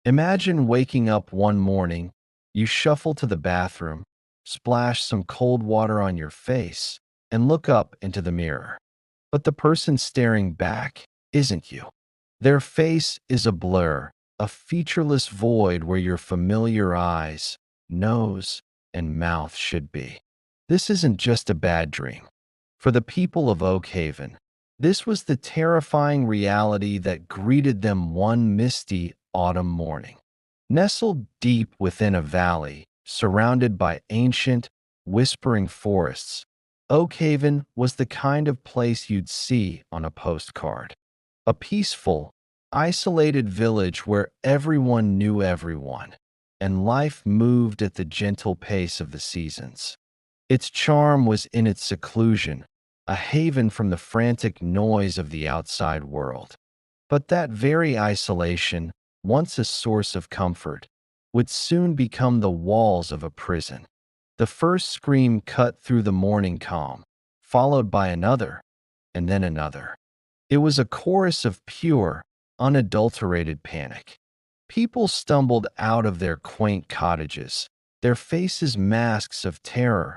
Imagine waking up one morning, you shuffle to the bathroom, splash some cold water on your face, and look up into the mirror. But the person staring back isn't you. Their face is a blur, a featureless void where your familiar eyes, nose, and mouth should be. This isn't just a bad dream. For the people of Oakhaven, this was the terrifying reality that greeted them one misty autumn morning. Nestled deep within a valley, surrounded by ancient, whispering forests, Oakhaven was the kind of place you'd see on a postcard. A peaceful, isolated village where everyone knew everyone, and life moved at the gentle pace of the seasons. Its charm was in its seclusion, a haven from the frantic noise of the outside world. But that very isolation, once a source of comfort, would soon become the walls of a prison. The first scream cut through the morning calm, followed by another, and then another. It was a chorus of pure, unadulterated panic. People stumbled out of their quaint cottages, their faces masks of terror,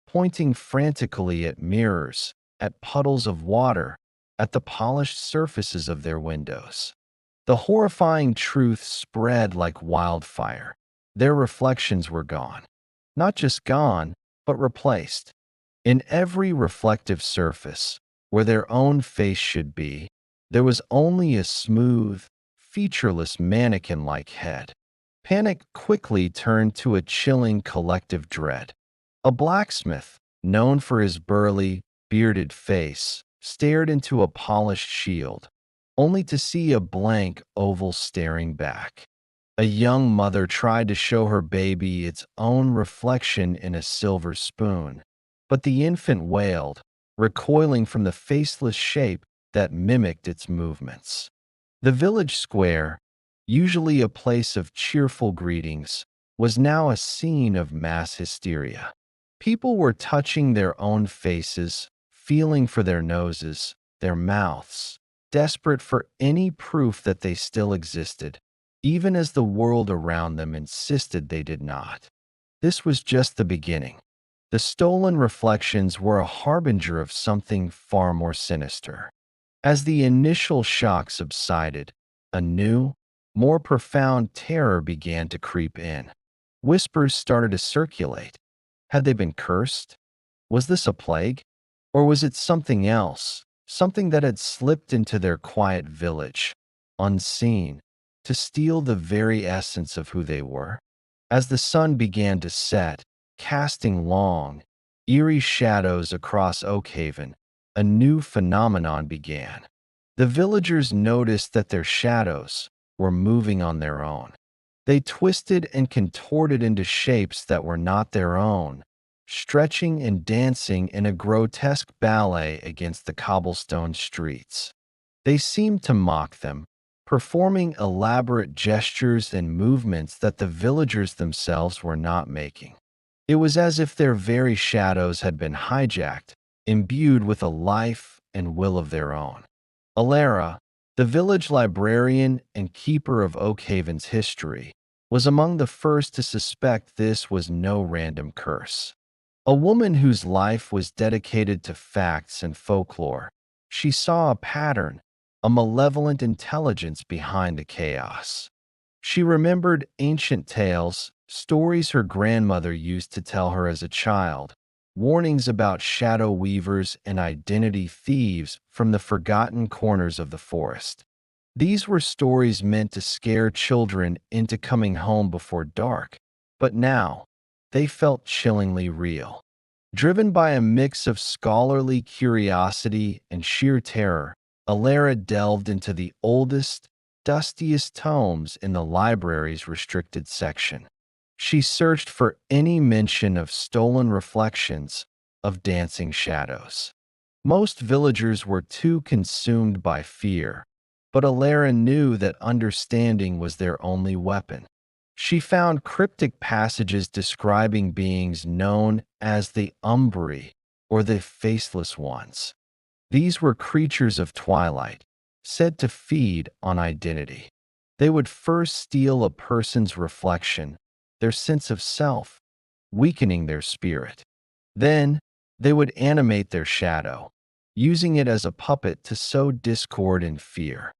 pointing frantically at mirrors, at puddles of water, at the polished surfaces of their windows. The horrifying truth spread like wildfire. Their reflections were gone. Not just gone, but replaced. In every reflective surface, where their own face should be, there was only a smooth, featureless mannequin-like head. Panic quickly turned to a chilling collective dread. A blacksmith, known for his burly, bearded face, stared into a polished shield, only to see a blank oval staring back. A young mother tried to show her baby its own reflection in a silver spoon, but the infant wailed, recoiling from the faceless shape that mimicked its movements. The village square, usually a place of cheerful greetings, was now a scene of mass hysteria. People were touching their own faces, feeling for their noses, their mouths, desperate for any proof that they still existed, even as the world around them insisted they did not. This was just the beginning. The stolen reflections were a harbinger of something far more sinister. As the initial shock subsided, a new, more profound terror began to creep in. Whispers started to circulate. Had they been cursed? Was this a plague? Or was it something else, something that had slipped into their quiet village, unseen, to steal the very essence of who they were? As the sun began to set, casting long, eerie shadows across Oakhaven, a new phenomenon began. The villagers noticed that their shadows were moving on their own. They twisted and contorted into shapes that were not their own, stretching and dancing in a grotesque ballet against the cobblestone streets. They seemed to mock them, performing elaborate gestures and movements that the villagers themselves were not making. It was as if their very shadows had been hijacked, imbued with a life and will of their own. Alara, the village librarian and keeper of Oakhaven's history, was among the first to suspect this was no random curse. A woman whose life was dedicated to facts and folklore, she saw a pattern, a malevolent intelligence behind the chaos. She remembered ancient tales, stories her grandmother used to tell her as a child, warnings about shadow weavers and identity thieves from the forgotten corners of the forest. These were stories meant to scare children into coming home before dark, but now they felt chillingly real. Driven by a mix of scholarly curiosity and sheer terror, Alara delved into the oldest, dustiest tomes in the library's restricted section. She searched for any mention of stolen reflections, of dancing shadows. Most villagers were too consumed by fear, but Alara knew that understanding was their only weapon. She found cryptic passages describing beings known as the Umbri, or the Faceless Ones. These were creatures of twilight, said to feed on identity. They would first steal a person's reflection, their sense of self, weakening their spirit. Then, they would animate their shadow, using it as a puppet to sow discord and fear.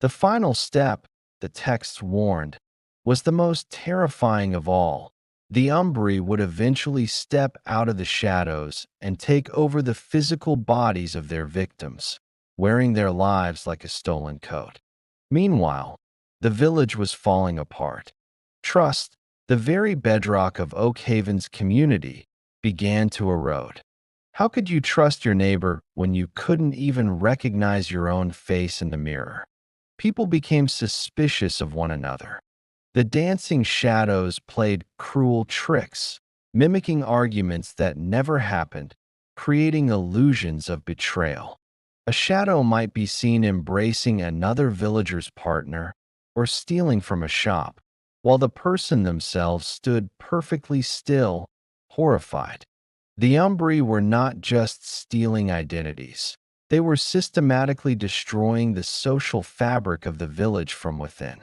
The final step, the text warned, was the most terrifying of all. The Umbri would eventually step out of the shadows and take over the physical bodies of their victims, wearing their lives like a stolen coat. Meanwhile, the village was falling apart. Trust, the very bedrock of Oakhaven's community, began to erode. How could you trust your neighbor when you couldn't even recognize your own face in the mirror? People became suspicious of one another. The dancing shadows played cruel tricks, mimicking arguments that never happened, creating illusions of betrayal. A shadow might be seen embracing another villager's partner or stealing from a shop, while the person themselves stood perfectly still, horrified. The Umbri were not just stealing identities. They were systematically destroying the social fabric of the village from within.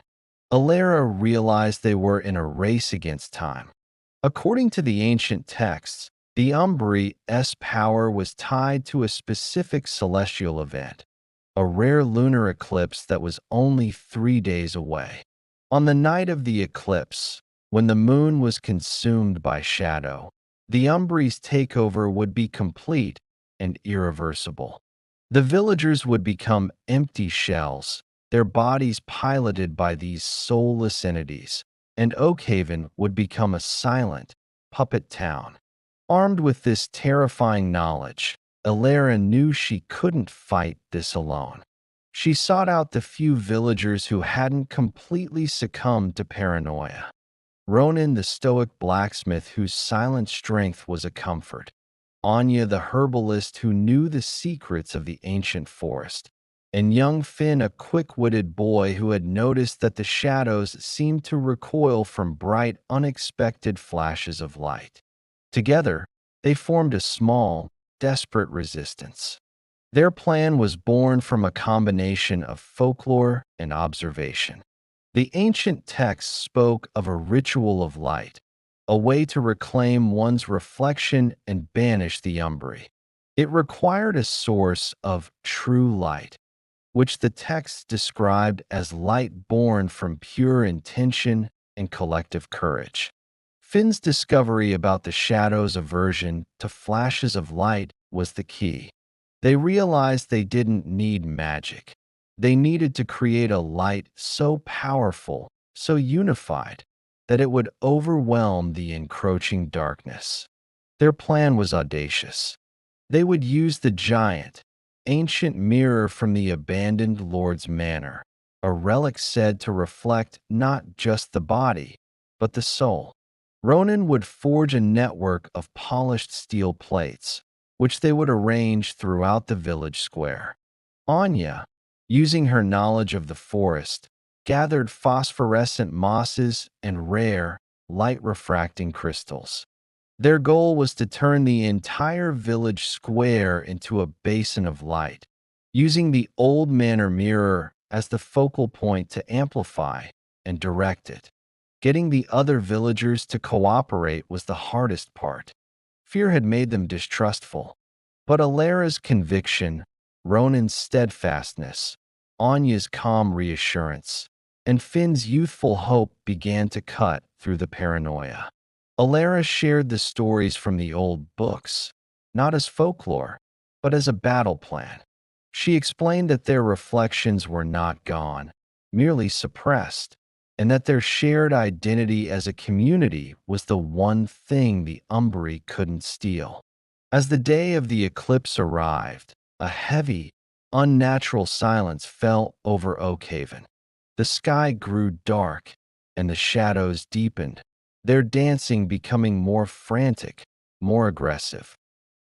Alara realized they were in a race against time. According to the ancient texts, the Umbri's power was tied to a specific celestial event, a rare lunar eclipse that was only 3 days away. On the night of the eclipse, when the moon was consumed by shadow, the Umbri's takeover would be complete and irreversible. The villagers would become empty shells, their bodies piloted by these soulless entities, and Oakhaven would become a silent, puppet town. Armed with this terrifying knowledge, Alara knew she couldn't fight this alone. She sought out the few villagers who hadn't completely succumbed to paranoia. Ronan, the stoic blacksmith whose silent strength was a comfort. Anya, the herbalist who knew the secrets of the ancient forest. And young Finn, a quick-witted boy who had noticed that the shadows seemed to recoil from bright, unexpected flashes of light. Together, they formed a small, desperate resistance. Their plan was born from a combination of folklore and observation. The ancient texts spoke of a ritual of light, a way to reclaim one's reflection and banish the Umbri. It required a source of true light, which the texts described as light born from pure intention and collective courage. Finn's discovery about the shadow's aversion to flashes of light was the key. They realized they didn't need magic. They needed to create a light so powerful, so unified, that it would overwhelm the encroaching darkness. Their plan was audacious. They would use the giant, ancient mirror from the abandoned Lord's manor, a relic said to reflect not just the body, but the soul. Ronan would forge a network of polished steel plates, which they would arrange throughout the village square. Anya, using her knowledge of the forest, gathered phosphorescent mosses and rare, light-refracting crystals. Their goal was to turn the entire village square into a basin of light, using the old manor mirror as the focal point to amplify and direct it. Getting the other villagers to cooperate was the hardest part. Fear had made them distrustful, but Alara's conviction, Ronan's steadfastness, Anya's calm reassurance, and Finn's youthful hope began to cut through the paranoia. Alara shared the stories from the old books, not as folklore, but as a battle plan. She explained that their reflections were not gone, merely suppressed, and that their shared identity as a community was the one thing the Umbri couldn't steal. As the day of the eclipse arrived, a heavy, unnatural silence fell over Oakhaven. The sky grew dark, and the shadows deepened, their dancing becoming more frantic, more aggressive.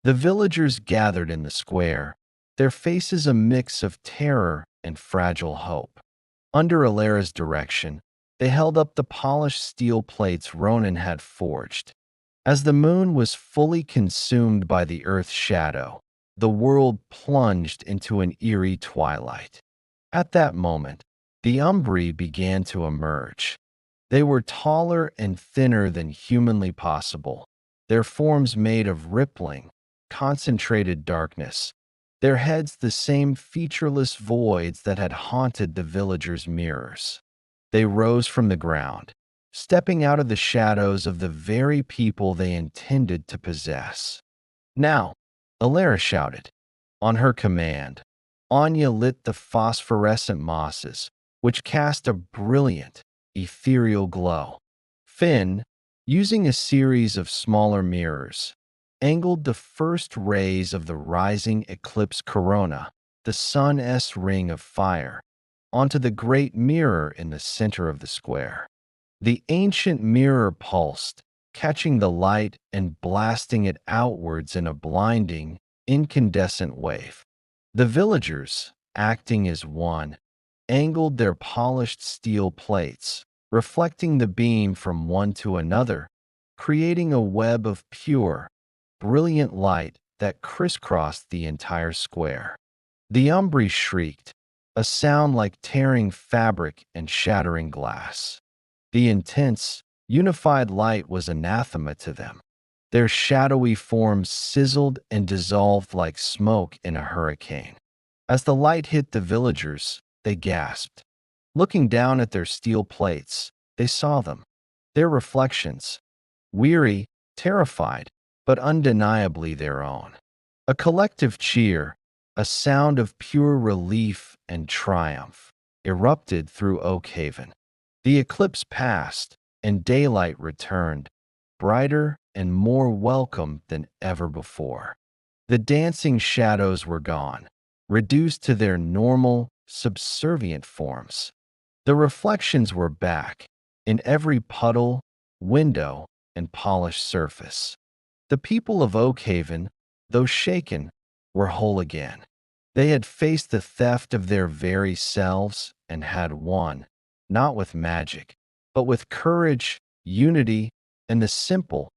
The villagers gathered in the square, their faces a mix of terror and fragile hope. Under Alara's direction, they held up the polished steel plates Ronan had forged. As the moon was fully consumed by the earth's shadow, the world plunged into an eerie twilight. At that moment, The Umbri began to emerge. They were taller and thinner than humanly possible, their forms made of rippling, concentrated darkness, their heads the same featureless voids that had haunted the villagers' mirrors. They rose from the ground, stepping out of the shadows of the very people they intended to possess. Now, Alara shouted. On her command, Anya lit the phosphorescent mosses, which cast a brilliant, ethereal glow. Finn, using a series of smaller mirrors, angled the first rays of the rising eclipse corona, the sun's ring of fire, onto the great mirror in the center of the square. The ancient mirror pulsed, catching the light and blasting it outwards in a blinding, incandescent wave. The villagers, acting as one, angled their polished steel plates, reflecting the beam from one to another, creating a web of pure, brilliant light that crisscrossed the entire square. The Umbri shrieked, a sound like tearing fabric and shattering glass. The intense, unified light was anathema to them. Their shadowy forms sizzled and dissolved like smoke in a hurricane. As the light hit the villagers, they gasped. Looking down at their steel plates, they saw them, their reflections, weary, terrified, but undeniably their own. A collective cheer, a sound of pure relief and triumph, erupted through Oakhaven. The eclipse passed, and daylight returned, brighter and more welcome than ever before. The dancing shadows were gone, reduced to their normal, subservient forms. The reflections were back, in every puddle, window, and polished surface. The people of Oakhaven, though shaken, were whole again. They had faced the theft of their very selves and had won, not with magic, but with courage, unity, and the simple,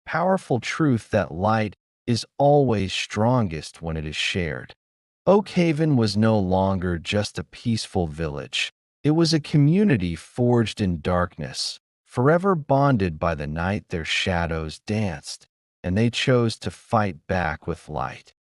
powerful truth that light is always strongest when it is shared. Oakhaven was no longer just a peaceful village. It was a community forged in darkness, forever bonded by the night their shadows danced, and they chose to fight back with light.